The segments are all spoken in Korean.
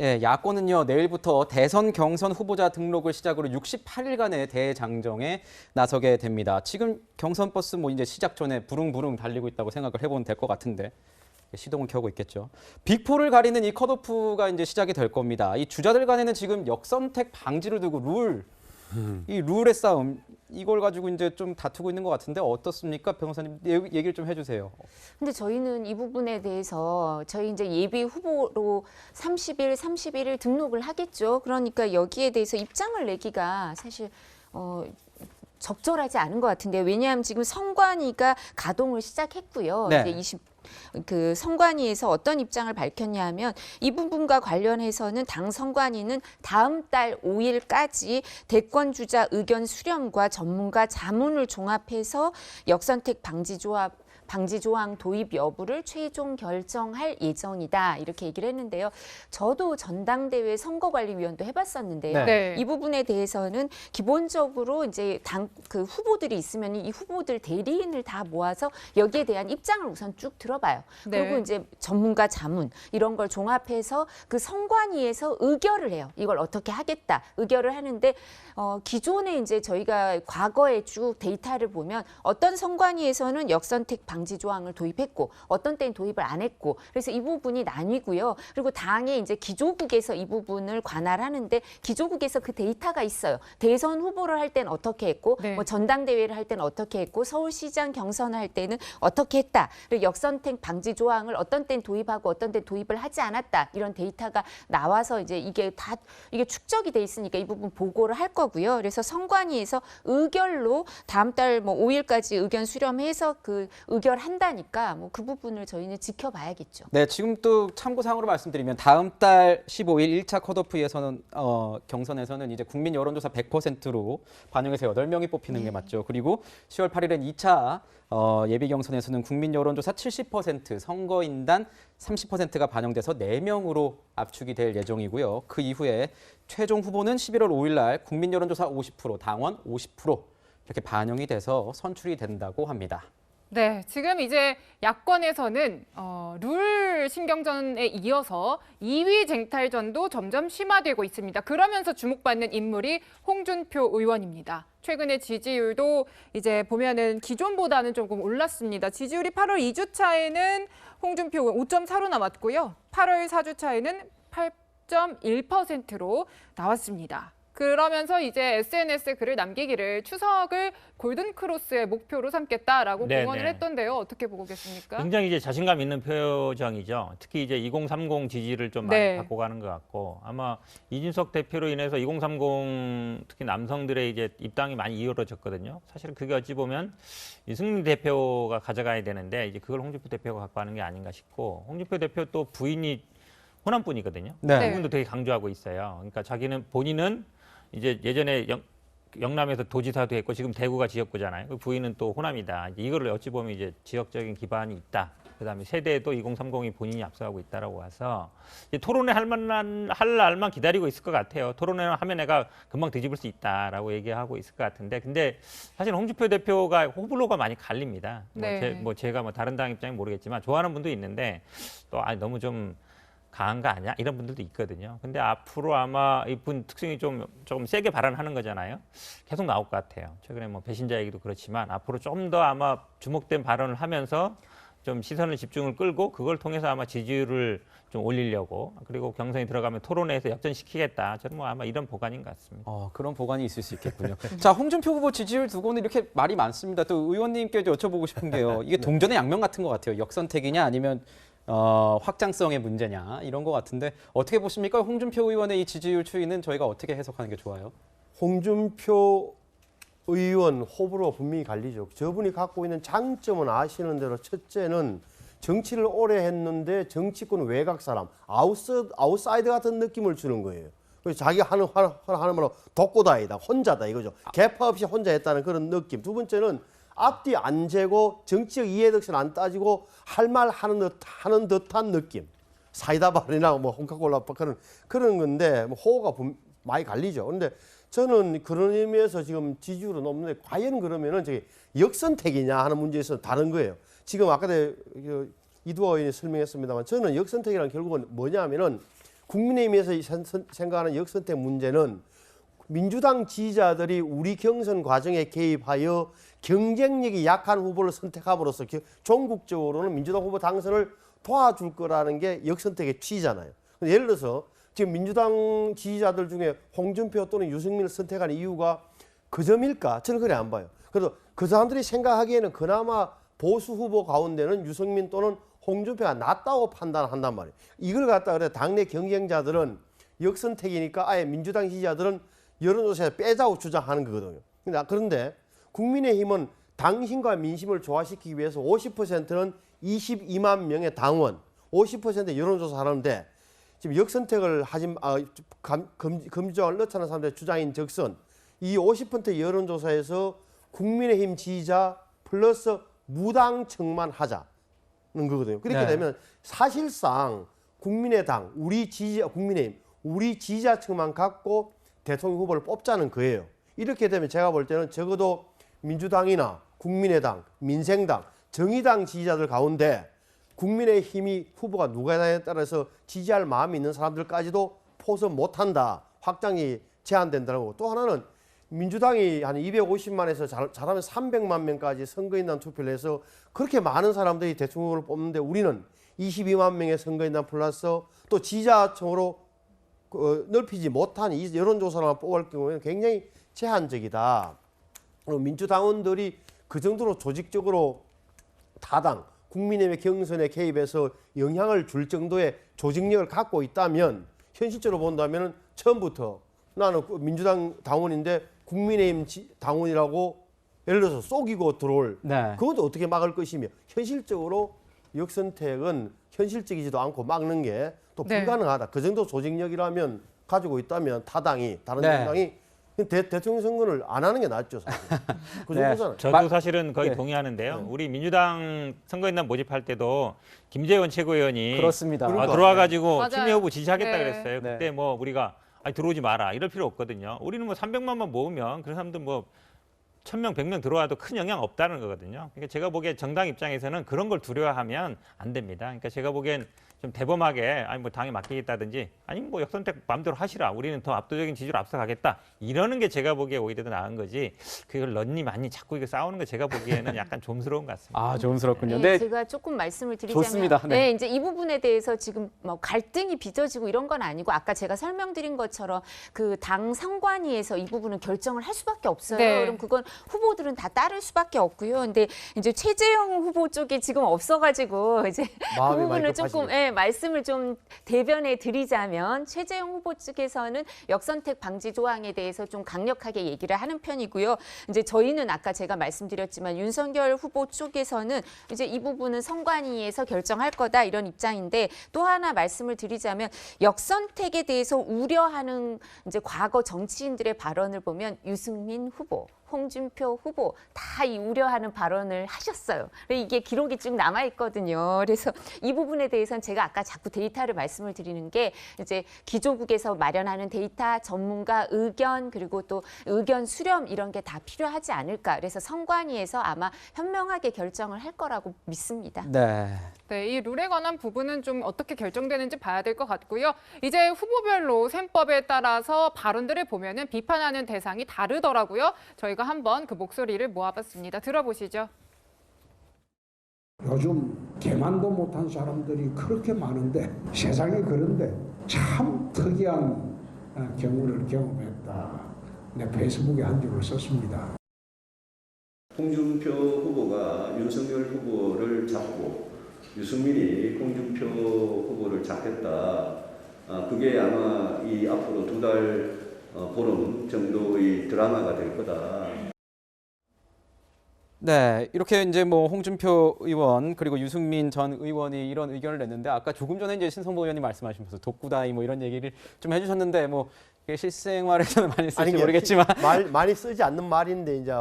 예, 야권은요, 내일부터 대선 경선 후보자 등록을 시작으로 68일간의 대장정에 나서게 됩니다. 지금 경선 버스 이제 시작 전에 부릉부릉 달리고 있다고 생각을 해보면 될 것 같은데 시동을 켜고 있겠죠. 빅4를 가리는 이 컷오프가 이제 시작이 될 겁니다. 이 주자들 간에는 지금 역선택 방지를 두고 이 룰의 싸움 이걸 가지고 이제 좀 다투고 있는 것 같은데 어떻습니까, 변호사님? 얘기를 좀 해주세요. 근데 저희는 이 부분에 대해서 저희 이제 예비 후보로 31일 등록을 하겠죠. 그러니까 여기에 대해서 입장을 내기가 사실 적절하지 않은 것 같은데요. 왜냐하면 지금 선관위가 가동을 시작했고요. 네. 이제 그 선관위에서 어떤 입장을 밝혔냐 하면 이 부분과 관련해서는 당 선관위는 다음 달 5일까지 대권 주자 의견 수렴과 전문가 자문을 종합해서 역선택 방지 조항 도입 여부를 최종 결정할 예정이다. 이렇게 얘기를 했는데요. 저도 전당대회 선거관리위원도 해봤었는데요. 네. 이 부분에 대해서는 기본적으로 이제 그 후보들이 있으면 이 후보들 대리인을 다 모아서 여기에 대한 입장을 우선 쭉 들어봐요. 네. 그리고 이제 전문가 자문 이런 걸 종합해서 그 선관위에서 의결을 해요. 이걸 어떻게 하겠다. 의결을 하는데 기존에 이제 저희가 과거에 쭉 데이터를 보면 어떤 선관위에서는 역선택 방지 조항을 도입했고 어떤 때는 도입을 안 했고 그래서 이 부분이 나뉘고요. 그리고 당의 이제 기조국에서 이 부분을 관할하는데 기조국에서 그 데이터가 있어요. 대선 후보를 할 때는 어떻게 했고 네. 뭐 전당대회를 할 때는 어떻게 했고 서울시장 경선을 할 때는 어떻게 했다. 그리고 역선택 방지 조항을 어떤 때는 도입하고 어떤 때는 도입을 하지 않았다. 이런 데이터가 나와서 이제 이게 축적이 돼 있으니까 이 부분 보고를 할 거고요. 그래서 선관위에서 의결로 다음 달 뭐 5일까지 의견 수렴해서 그 의결한다니까 뭐 그 부분을 저희는 지켜봐야겠죠. 네, 지금 또 참고사항으로 말씀드리면 다음 달 15일 1차 컷오프에서는 경선에서는 이제 국민 여론조사 100%로 반영해서 8명이 뽑히는 게 맞죠. 그리고 10월 8일엔 2차 예비 경선에서는 국민 여론조사 70%, 선거인단 30%가 반영돼서 4명으로 압축이 될 예정이고요. 그 이후에 최종 후보는 11월 5일 날 국민 여론조사 50%, 당원 50% 이렇게 반영이 돼서 선출이 된다고 합니다. 네, 지금 이제 야권에서는 룰 신경전에 이어서 2위 쟁탈전도 점점 심화되고 있습니다. 그러면서 주목받는 인물이 홍준표 의원입니다. 최근에 지지율도 이제 보면은 기존보다는 조금 올랐습니다. 지지율이 8월 2주차에는 홍준표 의원 5.4로 나왔고요. 8월 4주차에는 8.1%로 나왔습니다. 그러면서 이제 SNS에 글을 남기기를 추석을 골든크로스의 목표로 삼겠다라고 네네. 공언을 했던데요. 어떻게 보고 계십니까? 굉장히 이제 자신감 있는 표정이죠. 특히 이제 2030 지지를 좀 많이 네. 갖고 가는 것 같고 아마 이준석 대표로 인해서 2030 특히 남성들의 이제 입당이 많이 이루어졌거든요. 사실 그게 어찌 보면 유승민 대표가 가져가야 되는데 이제 그걸 홍준표 대표가 갖고 가는 게 아닌가 싶고 홍준표 대표 또 부인이 호남분이거든요. 네. 네. 그분도 되게 강조하고 있어요. 그러니까 본인은 이제 예전에 영남에서 도지사도 했고 지금 대구가 지역구잖아요. 그 부인은 또 호남이다. 이거를 어찌 보면 이제 지역적인 기반이 있다. 그다음에 세대도 2030이 본인이 앞서가고 있다라고 해서 이제 토론회 할 날만 기다리고 있을 것 같아요. 토론회를 하면 내가 금방 뒤집을 수 있다라고 얘기하고 있을 것 같은데, 근데 사실 홍준표 대표가 호불호가 많이 갈립니다. 네. 제가 다른 당 입장이 모르겠지만 좋아하는 분도 있는데 또 너무 좀 강한 거 아니야? 이런 분들도 있거든요. 근데 앞으로 아마 이분 특징이 조금 세게 발언하는 거잖아요. 계속 나올 것 같아요. 최근에 뭐 배신자 얘기도 그렇지만 앞으로 좀 더 아마 주목된 발언을 하면서 좀 시선을 집중을 끌고 그걸 통해서 아마 지지율을 좀 올리려고 그리고 경선에 들어가면 토론회에서 역전시키겠다. 저는 뭐 아마 이런 보관인 것 같습니다. 그런 보관이 있을 수 있겠군요. 자, 홍준표 후보 지지율 두고는 이렇게 말이 많습니다. 또 의원님께 여쭤보고 싶은 게요. 이게 동전의 양면 같은 것 같아요. 역선택이냐 아니면 확장성의 문제냐 이런 것 같은데 어떻게 보십니까? 홍준표 의원의 이 지지율 추이는 저희가 어떻게 해석하는 게 좋아요? 홍준표 의원 호불호 분명히 갈리죠. 저분이 갖고 있는 장점은 아시는 대로 첫째는 정치를 오래 했는데 정치권 외곽 사람, 아웃사이더 같은 느낌을 주는 거예요. 그래서 자기 하는 말로 독고다이다, 혼자다 이거죠. 개파 없이 혼자 했다는 그런 느낌. 두 번째는 앞뒤 안 재고 정치적 이해득실 안 따지고 할 말 하는 듯한 느낌. 사이다 발이나 뭐 홍카콜라 그런 건데 뭐 호가 많이 갈리죠. 그런데 저는 그런 의미에서 지금 지지율은 높는데 과연 그러면은 저기 역선택이냐 하는 문제에서 다른 거예요. 지금 아까 이두호 의원이 설명했습니다만 저는 역선택이란 결국은 뭐냐면은 국민의힘에서 생각하는 역선택 문제는 민주당 지지자들이 우리 경선 과정에 개입하여 경쟁력이 약한 후보를 선택함으로써 전국적으로는 민주당 후보 당선을 도와줄 거라는 게 역선택의 취지잖아요. 예를 들어서 지금 민주당 지지자들 중에 홍준표 또는 유승민을 선택한 이유가 그 점일까? 저는 그래 안 봐요. 그래서 그 사람들이 생각하기에는 그나마 보수 후보 가운데는 유승민 또는 홍준표가 낫다고 판단한단 말이에요. 이걸 갖다 그래 당내 경쟁자들은 역선택이니까 아예 민주당 지지자들은 여론조사에 빼자고 주장하는 거거든요. 그런데 국민의힘은 당심과 민심을 조화시키기 위해서 50%는 22만 명의 당원, 50% 여론조사 하는데 지금 역선택을 금지조항을 넣자는 사람들의 주장인 적선 이 50% 여론조사에서 국민의힘 지지자 플러스 무당층만 하자는 거거든요. 그렇게 네. 되면 사실상 국민의당, 국민의힘, 우리 지지자층만 갖고 대통령 후보를 뽑자는 거예요. 이렇게 되면 제가 볼 때는 적어도 민주당이나 국민의당, 민생당, 정의당 지지자들 가운데 국민의힘이 후보가 누가냐에 따라서 지지할 마음이 있는 사람들까지도 포섭 못한다. 확장이 제한된다는 거고 또 하나는 민주당이 한 250만에서 잘하면 300만 명까지 선거인단 투표를 해서 그렇게 많은 사람들이 대통령 후보를 뽑는데 우리는 22만 명의 선거인단 플러스 또 지지자층으로 넓히지 못한 이 여론조사만 뽑을 경우에는 굉장히 제한적이다. 그리고 민주당원들이 그 정도로 조직적으로 타당, 국민의힘의 경선에 개입해서 영향을 줄 정도의 조직력을 갖고 있다면 현실적으로 본다면 처음부터 나는 민주당 당원인데 국민의힘 당원이라고 예를 들어서 속이고 들어올 네. 그것도 어떻게 막을 것이며 현실적으로 역선택은 현실적이지도 않고 막는 게 또 네. 불가능하다. 그 정도 조직력이라면 가지고 있다면 타당이 다른 네. 정당이 대통령 선거를 안 하는 게 낫죠. 사실. 그 네. 정도잖아요. 저도 사실은 거의 네. 동의하는데요. 우리 민주당 선거인단 모집할 때도 김재원 최고위원이 그렇습니다. 그러니까. 들어와가지고 맞아요. 추미애 후보 지지하겠다 네. 그랬어요. 네. 그때 뭐 우리가 아니, 들어오지 마라 이럴 필요 없거든요. 우리는 뭐 300만만 모으면 그런 사람들 뭐 1000명, 100명 들어와도 큰 영향 없다는 거거든요. 그러니까 제가 보기엔 정당 입장에서는 그런 걸 두려워하면 안 됩니다. 그러니까 제가 보기엔 좀 대범하게 아니 뭐 당에 맡기겠다든지 아니면 뭐 역선택 마음대로 하시라. 우리는 더 압도적인 지지로 앞서가겠다. 이러는 게 제가 보기에 오히려 더 나은 거지. 그걸 런니 많이 자꾸 이거 싸우는 거 제가 보기에는 약간 좀스러운 것 같습니다. 아, 조심스럽군요. 네, 네. 제가 조금 말씀을 드리자면 좋습니다. 네. 네, 이제 이 부분에 대해서 지금 뭐 갈등이 빚어지고 이런 건 아니고 아까 제가 설명드린 것처럼 그 당 상관위에서 이 부분은 결정을 할 수밖에 없어요. 네. 그럼 그건 후보들은 다 따를 수밖에 없고요. 근데 이제 최재형 후보 쪽이 지금 없어가지고 이제 그 마음이 많이 부분을 조금 급하시네요. 말씀을 좀 대변해 드리자면 최재형 후보 측에서는 역선택 방지 조항에 대해서 좀 강력하게 얘기를 하는 편이고요. 이제 저희는 아까 제가 말씀드렸지만 윤석열 후보 쪽에서는 이제 이 부분은 선관위에서 결정할 거다 이런 입장인데 또 하나 말씀을 드리자면 역선택에 대해서 우려하는 이제 과거 정치인들의 발언을 보면 유승민 후보, 홍준표 후보 다 이 우려하는 발언을 하셨어요. 이게 기록이 쭉 남아 있거든요. 그래서 이 부분에 대해서는 제가 아까 자꾸 데이터를 말씀을 드리는 게 이제 기조국에서 마련하는 데이터, 전문가 의견 그리고 또 의견 수렴 이런 게 다 필요하지 않을까. 그래서 선관위에서 아마 현명하게 결정을 할 거라고 믿습니다. 네. 네, 이 룰에 관한 부분은 좀 어떻게 결정되는지 봐야 될 것 같고요. 이제 후보별로 셈법에 따라서 발언들을 보면은 비판하는 대상이 다르더라고요. 저희가 한번 그 목소리를 모아봤습니다. 들어보시죠. 요즘 개만도 못한 사람들이 그렇게 많은데 세상에 그런데 참 특이한 경우를 경험했다. 내 페이스북에 한 줄을 썼습니다. 홍준표 후보가 윤석열 후보를 잡고 유승민이 홍준표 후보를 잡겠다. 그게 아마 이 앞으로 2달 보름 정도의 드라마가 될 거다. 네, 이렇게 이제 뭐 홍준표 의원 그리고 유승민 전 의원이 이런 의견을 냈는데 아까 조금 전에 이제 신성보 의원님 말씀하시면서 독구다이 뭐 이런 얘기를 좀 해주셨는데 뭐 이게 실생활에서는 많이 쓸지 모르겠지만 많이 쓰지 않는 말인데 이제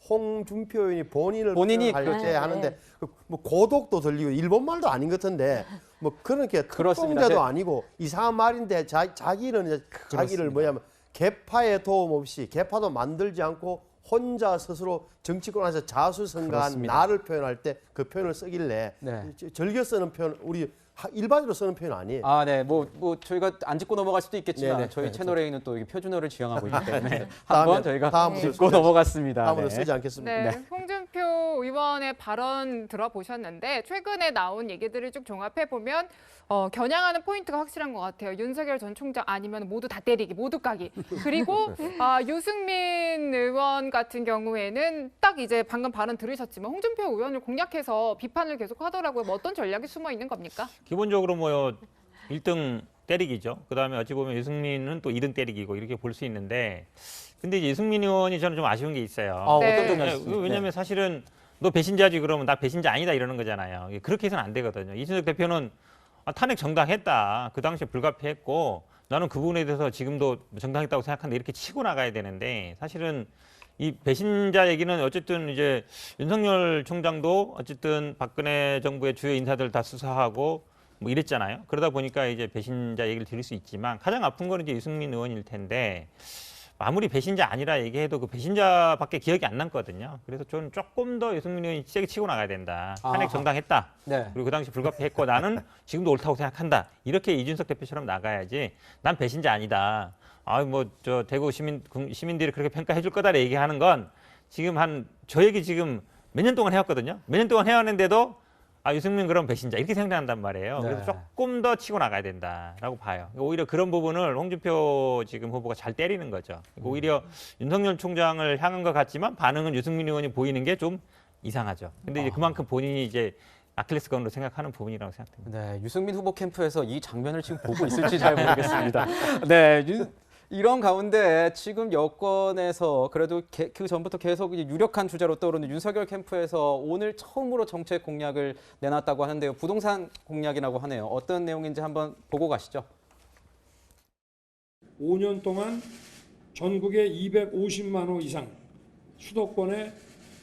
홍준표 의원이 본인이 할 때 하는데 뭐 고독도 들리고 일본 말도 아닌 것 같은데 뭐 그렇게 그렇습니다. 특종자도 아니고 이상한 말인데 자기는 이제 자기를 뭐냐면 개파의 도움 없이 개파도 만들지 않고 혼자 스스로 정치권에서 자수성가한 그렇습니다. 나를 표현할 때 그 표현을 쓰길래 네. 즐겨 쓰는 표현 우리 일반으로 쓰는 표현 아니에요. 아, 네. 뭐 저희가 안 짚고 넘어갈 수도 있겠지만 네네. 저희 채널에는 또 이게 표준어를 지향하고 있기 때문에 다음에- 한번 저희가 다음으로 짚고 넘어갔습니다. 다음으로 네. 쓰지 않겠습니다. 네, 홍준표 의원의 발언 들어보셨는데 최근에 나온 얘기들을 쭉 종합해 보면 겨냥하는 포인트가 확실한 것 같아요. 윤석열 전 총장 아니면 모두 다 때리기, 모두 까기. 그리고 유승민 의원 같은 경우에는 딱 이제 방금 발언 들으셨지만 홍준표 의원을 공략해서 비판을 계속 하더라고요. 뭐 어떤 전략이 숨어 있는 겁니까? 기본적으로 뭐 1등 때리기죠. 그다음에 어찌 보면 유승민은 또 2등 때리기고 이렇게 볼 수 있는데 근데 이제 유승민 의원이 저는 좀 아쉬운 게 있어요. 네. 어떤 점이 네, 아쉽습니까? 왜냐하면 사실은 너 배신자지 그러면 나 배신자 아니다 이러는 거잖아요. 그렇게 해서는 안 되거든요. 이준석 대표는 탄핵 정당했다. 그 당시에 불가피했고 나는 그 부분에 대해서 지금도 정당했다고 생각한다 이렇게 치고 나가야 되는데 사실은 이 배신자 얘기는 어쨌든 이제 윤석열 총장도 어쨌든 박근혜 정부의 주요 인사들 다 수사하고 뭐 이랬잖아요. 그러다 보니까 이제 배신자 얘기를 드릴 수 있지만 가장 아픈 거는 이제 유승민 의원일 텐데 아무리 배신자 아니라 얘기해도 그 배신자밖에 기억이 안 남거든요. 그래서 저는 조금 더 유승민 의원이 세게 치고 나가야 된다. 탄핵 정당했다. 네. 그리고 그 당시 불가피했고 나는 지금도 옳다고 생각한다. 이렇게 이준석 대표처럼 나가야지. 난 배신자 아니다. 뭐 저 대구 시민들이 그렇게 평가해 줄 거다 얘기하는 건 지금 저 얘기 지금 몇 년 동안 해왔거든요. 몇 년 동안 해왔는데도 유승민 그럼 배신자 이렇게 생각한단 말이에요. 네. 그래서 조금 더 치고 나가야 된다라고 봐요. 오히려 그런 부분을 홍준표 지금 후보가 잘 때리는 거죠. 오히려 윤석열 총장을 향한 것 같지만 반응은 유승민 의원이 보이는 게 좀 이상하죠. 근데 이제 그만큼 본인이 이제 아킬레스건으로 생각하는 부분이라고 생각됩니다. 네, 유승민 후보 캠프에서 이 장면을 지금 보고 있을지 잘 모르겠습니다. 네, 이런 가운데 지금 여권에서 그래도 그 전부터 계속 이제 유력한 주자로 떠오르는 윤석열 캠프에서 오늘 처음으로 정책 공약을 내놨다고 하는데요. 부동산 공약이라고 하네요. 어떤 내용인지 한번 보고 가시죠. 5년 동안 전국에 250만 호 이상, 수도권에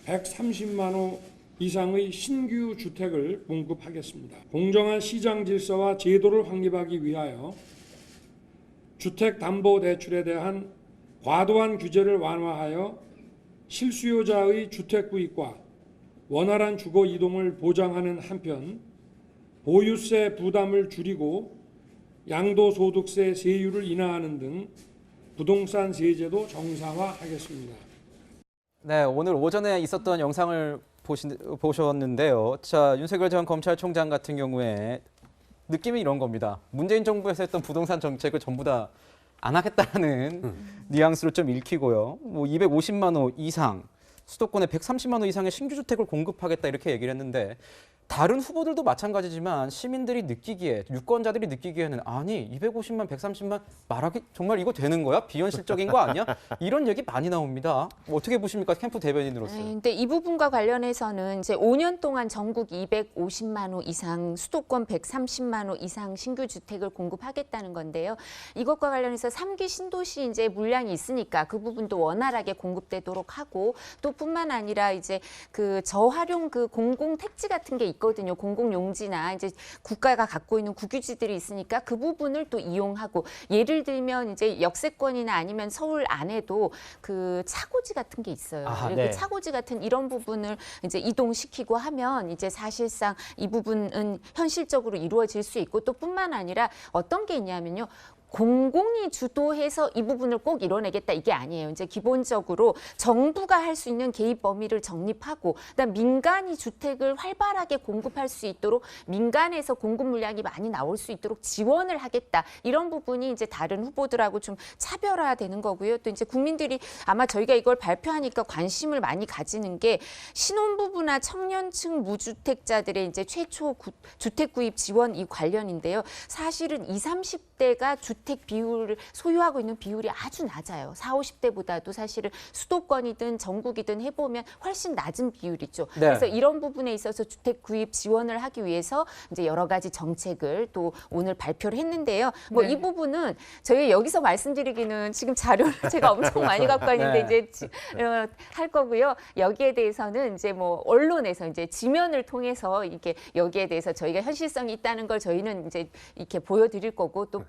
130만 호 이상의 신규 주택을 공급하겠습니다. 공정한 시장 질서와 제도를 확립하기 위하여 주택담보대출에 대한 과도한 규제를 완화하여 실수요자의 주택 구입과 원활한 주거 이동을 보장하는 한편 보유세 부담을 줄이고 양도소득세 세율을 인하하는 등 부동산 세제도 정상화하겠습니다. 네, 오늘 오전에 있었던 영상을 보셨는데요. 자, 윤석열 전 검찰총장 같은 경우에 느낌이 이런 겁니다. 문재인 정부에서 했던 부동산 정책을 전부 다 안 하겠다는 뉘앙스로 좀 읽히고요. 뭐 250만 호 이상, 수도권에 130만 호 이상의 신규 주택을 공급하겠다 이렇게 얘기를 했는데 다른 후보들도 마찬가지지만 시민들이 느끼기에, 유권자들이 느끼기에는 아니 250만, 130만 말하기 정말 이거 되는 거야? 비현실적인 거 아니야? 이런 얘기 많이 나옵니다. 뭐 어떻게 보십니까? 캠프 대변인으로서. 근데 이 부분과 관련해서는 이제 5년 동안 전국 250만 호 이상, 수도권 130만 호 이상 신규 주택을 공급하겠다는 건데요. 이것과 관련해서 3기 신도시 이제 물량이 있으니까 그 부분도 원활하게 공급되도록 하고 또 뿐만 아니라 이제 그 저활용 그 공공 택지 같은 게 있거든요. 공공용지나 이제 국가가 갖고 있는 국유지들이 있으니까 그 부분을 또 이용하고 예를 들면 이제 역세권이나 아니면 서울 안에도 그 차고지 같은 게 있어요. 네. 그 차고지 같은 이런 부분을 이제 이동시키고 하면 이제 사실상 이 부분은 현실적으로 이루어질 수 있고 또 뿐만 아니라 어떤 게 있냐면요. 공공이 주도해서 이 부분을 꼭 이뤄내겠다 이게 아니에요. 이제 기본적으로 정부가 할 수 있는 개입 범위를 정립하고 그다음 민간이 주택을 활발하게 공급할 수 있도록 민간에서 공급 물량이 많이 나올 수 있도록 지원을 하겠다. 이런 부분이 이제 다른 후보들하고 좀 차별화되는 거고요. 또 이제 국민들이 아마 저희가 이걸 발표하니까 관심을 많이 가지는 게 신혼부부나 청년층 무주택자들의 이제 최초 주택 구입 지원 이 관련인데요. 사실은 20, 30대가 주택 비율을 소유하고 있는 비율이 아주 낮아요. 40, 50대보다도 사실은 수도권이든 전국이든 해보면 훨씬 낮은 비율이죠. 네. 그래서 이런 부분에 있어서 주택 구입 지원을 하기 위해서 이제 여러 가지 정책을 또 오늘 발표를 했는데요. 뭐 이 부분은 저희 여기서 말씀드리기는 지금 자료를 제가 엄청 많이 갖고 왔는데 네. 이제 할 거고요. 여기에 대해서는 이제 뭐 언론에서 이제 지면을 통해서 이렇게 여기에 대해서 저희가 현실성이 있다는 걸 저희는 이제 이렇게 보여드릴 거고 또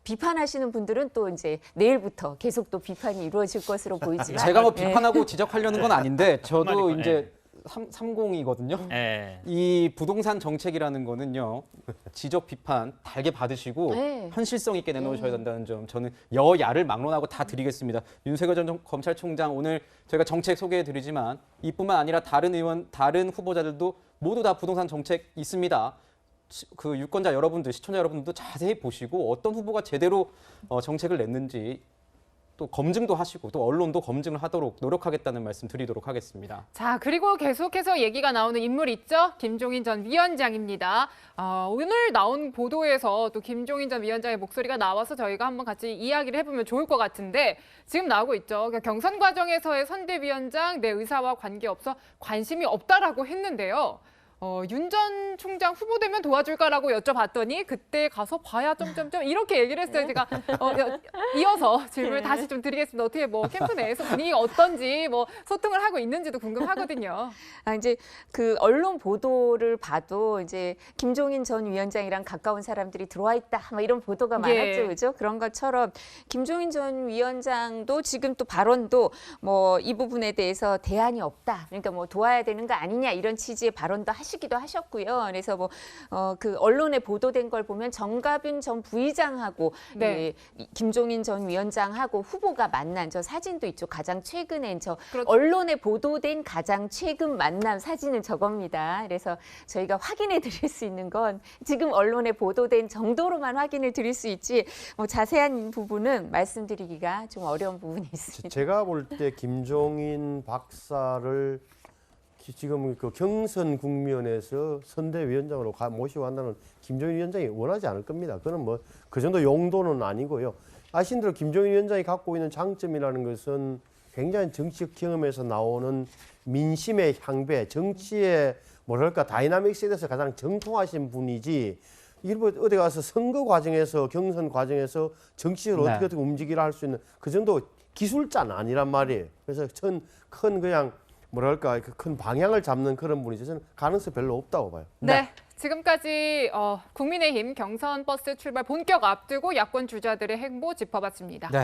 비판하시는 분들은 또 이제 내일부터 계속 또 비판이 이루어질 것으로 보이지만 제가 뭐 비판하고 지적하려는 건 아닌데 저도 한 마디 이제 30이거든요. 예. 이 부동산 정책이라는 거는요. 지적 비판 달게 받으시고 네. 현실성 있게 내놓으셔야 된다는 점 저는 여야를 막론하고 다 드리겠습니다. 윤석열 전 검찰총장 오늘 저희가 정책 소개해 드리지만 이뿐만 아니라 다른 의원, 다른 후보자들도 모두 다 부동산 정책 있습니다. 그 유권자 여러분들, 시청자 여러분들도 자세히 보시고 어떤 후보가 제대로 정책을 냈는지 또 검증도 하시고 또 언론도 검증을 하도록 노력하겠다는 말씀 드리도록 하겠습니다. 자, 그리고 계속해서 얘기가 나오는 인물 있죠? 김종인 전 위원장입니다. 오늘 나온 보도에서 또 김종인 전 위원장의 목소리가 나와서 저희가 한번 같이 이야기를 해보면 좋을 것 같은데 지금 나오고 있죠. 그러니까 경선 과정에서의 선대위원장 내 의사와 관계없어 관심이 없다라고 했는데요. 윤 전 총장 후보되면 도와줄까라고 여쭤봤더니 그때 가서 봐야 점점점 이렇게 얘기를 했어요. 제가 이어서 질문을 네. 다시 좀 드리겠습니다. 어떻게 뭐 캠프 내에서 분위기가 어떤지 뭐 소통을 하고 있는지도 궁금하거든요. 이제 그 언론 보도를 봐도 이제 김종인 전 위원장이랑 가까운 사람들이 들어와 있다, 뭐 이런 보도가 많았죠, 그죠? 그런 것처럼 김종인 전 위원장도 지금 또 발언도 뭐 이 부분에 대해서 대안이 없다, 그러니까 뭐 도와야 되는 거 아니냐 이런 취지의 발언도 하시기도 하셨고요. 그래서 뭐 그 언론에 보도된 걸 보면 정가빈 전 부의장하고 네. 김종인 전 위원장하고 후보가 만난 저 사진도 있죠. 가장 최근엔 저 그렇죠. 언론에 보도된 가장 최근 만남 사진은 저겁니다. 그래서 저희가 확인해 드릴 수 있는 건 지금 언론에 보도된 정도로만 확인을 드릴 수 있지 뭐 자세한 부분은 말씀드리기가 좀 어려운 부분이 있습니다. 제가 볼 때 김종인 박사를 지금 그 경선 국면에서 선대위원장으로 모시고 한다는 김종인 위원장이 원하지 않을 겁니다. 그건 뭐 그 정도 용도는 아니고요. 아신 대로 김종인 위원장이 갖고 있는 장점이라는 것은 굉장히 정치적 경험에서 나오는 민심의 향배, 정치의 뭐랄까 다이나믹스에 대해서 가장 정통하신 분이지 일부 어디 가서 선거 과정에서 경선 과정에서 정치적으로 네. 어떻게 움직이라 할 수 있는 그 정도 기술자는 아니란 말이에요. 그래서 큰 그냥 뭐랄까 큰 방향을 잡는 그런 분이죠. 저는 가능성이 별로 없다고 봐요. 네. 지금까지 국민의힘 경선 버스 출발 본격 앞두고 야권 주자들의 행보 짚어봤습니다. 네.